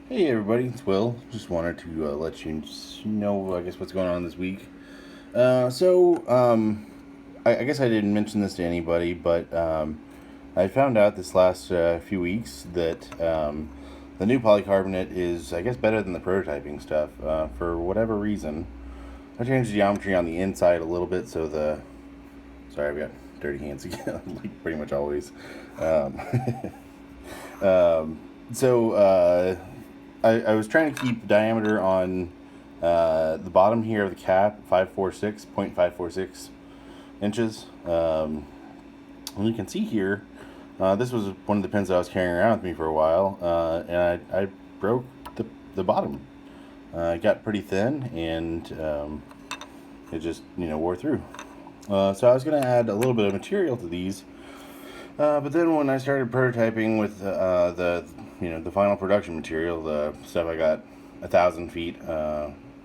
Hey everybody, it's Will. Just wanted to let you know, I guess, what's going on this week. I guess I didn't mention this to anybody, but I found out this last few weeks that the new polycarbonate is, I guess, better than the prototyping stuff. For whatever reason, I changed the geometry on the inside a little bit, so sorry, I've got dirty hands again, like pretty much always. Um, um, so, I was trying to keep the diameter on the bottom here of the cap 546.546 inches. And you can see here, this was one of the pins that I was carrying around with me for a while, and I broke the bottom. It got pretty thin, and it just wore through. So I was going to add a little bit of material to these, but then when I started prototyping with the final production material, the stuff I got 1,000 feet,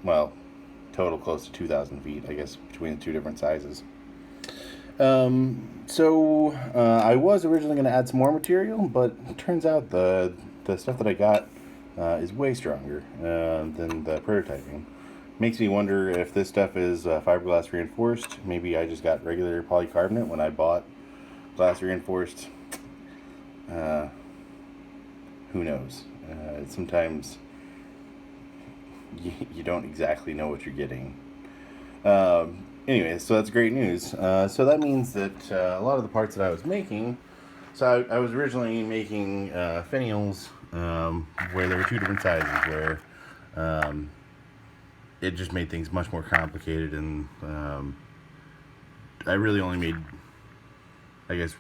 well, total close to 2,000 feet, I guess, between the two different sizes. I was originally going to add some more material, but it turns out the stuff that I got is way stronger than the prototyping. Makes me wonder if this stuff is fiberglass reinforced. Maybe I just got regular polycarbonate when I bought glass reinforced. Uh, who knows? Sometimes you don't exactly know what you're getting. Anyway, so that's great news. So that means that a lot of the parts that I was making, I was originally making finials where there were two different sizes, where it just made things much more complicated, and I really only made, I guess,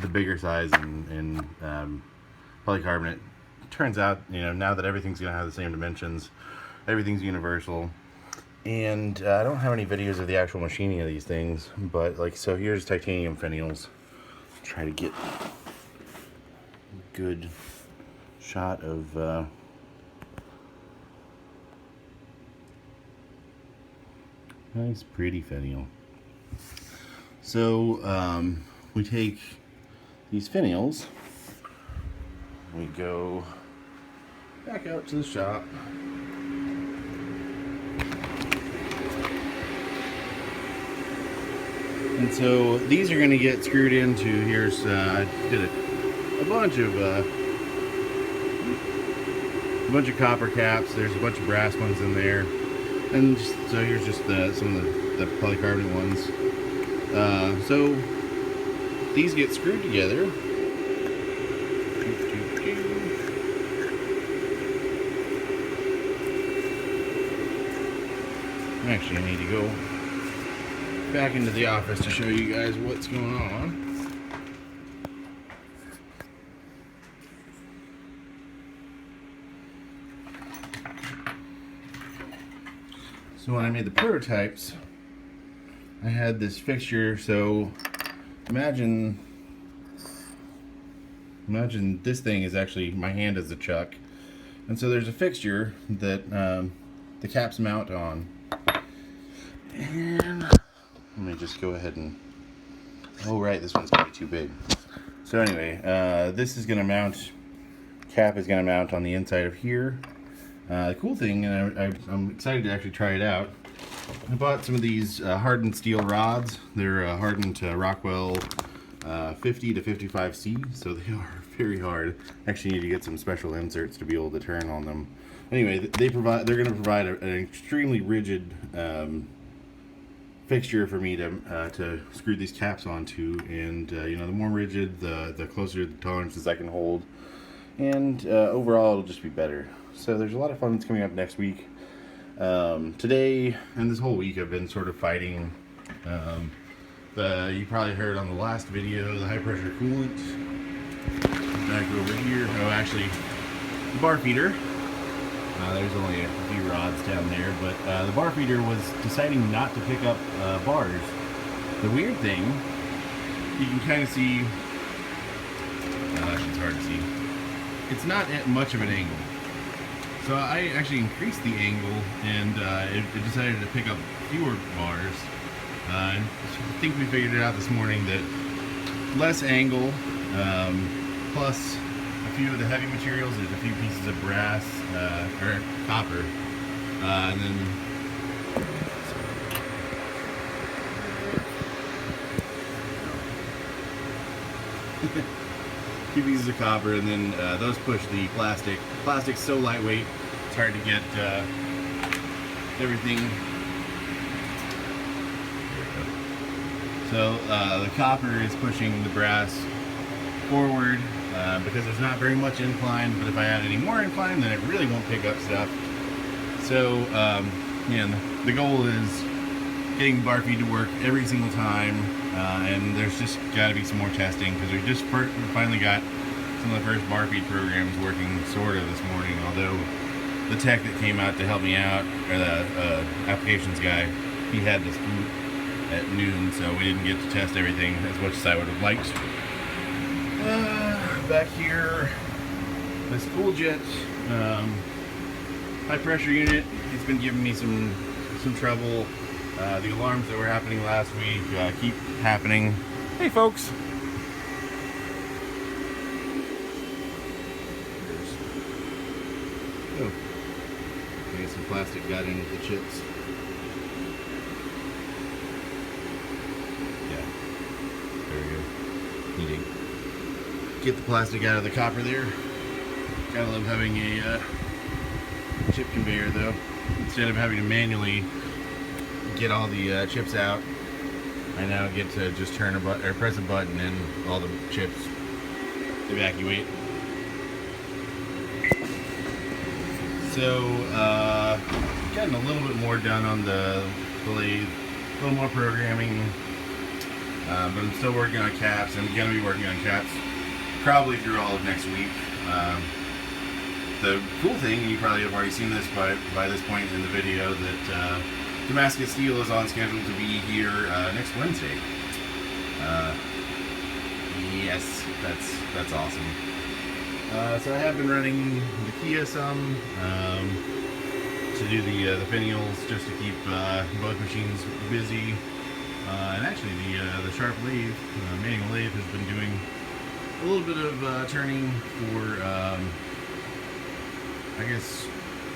the bigger size in polycarbonate. Turns out, now that everything's going to have the same dimensions, everything's universal. And I don't have any videos of the actual machining of these things, but so here's titanium finials. Try to get a good shot of nice pretty finial. So we take these finials, we go back out to the shop, and so these are going to get screwed into, here's, I did a bunch of copper caps, there's a bunch of brass ones in there, and so here's just some of the polycarbonate ones. So these get screwed together. Actually, I need to go back into the office to show you guys what's going on. So when I made the prototypes, I had this fixture. So imagine this thing is actually my hand as a chuck, and so there's a fixture that the caps mount on. And let me just go ahead and, oh right, this one's probably too big. So anyway, this is going to mount, cap is going to mount on the inside of here. The cool thing, and I'm excited to actually try it out, I bought some of these hardened steel rods. They're hardened to Rockwell 50 to 55C, so they are very hard. Actually need to get some special inserts to be able to turn on them. Anyway, they're going to provide an extremely rigid fixture for me to screw these caps onto, and the more rigid, the closer to the tolerances I can hold, and overall it'll just be better. So there's a lot of fun that's coming up next week. Today and this whole week I've been sort of fighting you probably heard on the last video, the high pressure coolant. Back over here, oh actually the bar feeder. There's only a few rods down there, but the bar feeder was deciding not to pick up bars. The weird thing, you can kind of see, it's hard to see, it's not at much of an angle. So I actually increased the angle, and it decided to pick up fewer bars. I think we figured it out this morning that less angle plus a few of the heavy materials. There's a few pieces of brass or copper, and then a few pieces of copper, and then those push the plastic. Plastic's so lightweight, it's hard to get everything. So the copper is pushing the brass forward because there's not very much incline, but if I add any more incline, then it really won't pick up stuff. So the goal is getting bar feed to work every single time, and there's just got to be some more testing because we just finally got some of the first bar feed programs working sort of this morning, although the tech that came out to help me out, or the applications guy, he had this boot at noon, so we didn't get to test everything as much as I would have liked. Back here, this cool jet high pressure unit, it's been giving me some trouble. The alarms that were happening last week keep happening. Hey folks! Oh, I guess some plastic got in with the chips. Yeah, there we go. Needing. Get the plastic out of the copper there. Gotta love having a chip conveyor though. Instead of having to manually get all the chips out, I now get to just turn a button or press a button and all the chips evacuate. So getting a little bit more done on the lathe, a little more programming, but I'm still working on caps. I'm gonna be working on caps probably through all of next week. The cool thing, and you probably have already seen this by this point in the video, that Damascus Steel is on schedule to be here next Wednesday. Yes, that's awesome. So I have been running the Kia some to do the finials, just to keep both machines busy. And actually, the sharp lathe, manual lathe, has been doing a little bit of turning for, I guess,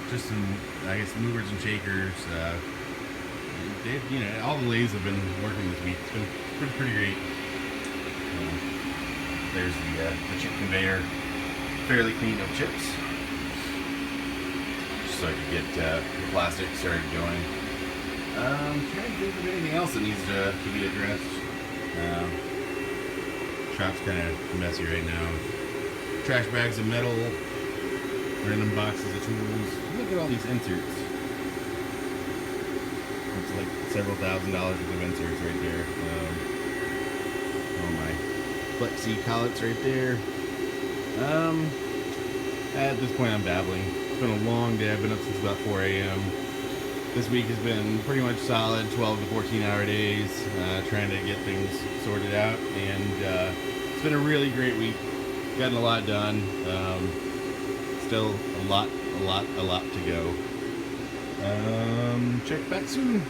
just some, movers and shakers. All the lathes have been working this week. It's been pretty great. There's the chip conveyor, fairly cleaned up chips, just so I could get the plastic started going. Trying to think of anything else that needs to be addressed. Shop's kind of messy right now. Trash bags of metal, random boxes of tools. Look at all these inserts. It's like several $1,000s worth of inserts right there. Oh my. Flexi collets right there. At this point I'm babbling. It's been a long day. I've been up since about 4 a.m. This week has been pretty much solid 12 to 14 hour days, trying to get things sorted out, and it's been a really great week. Gotten a lot done. Still a lot to go. Check back soon.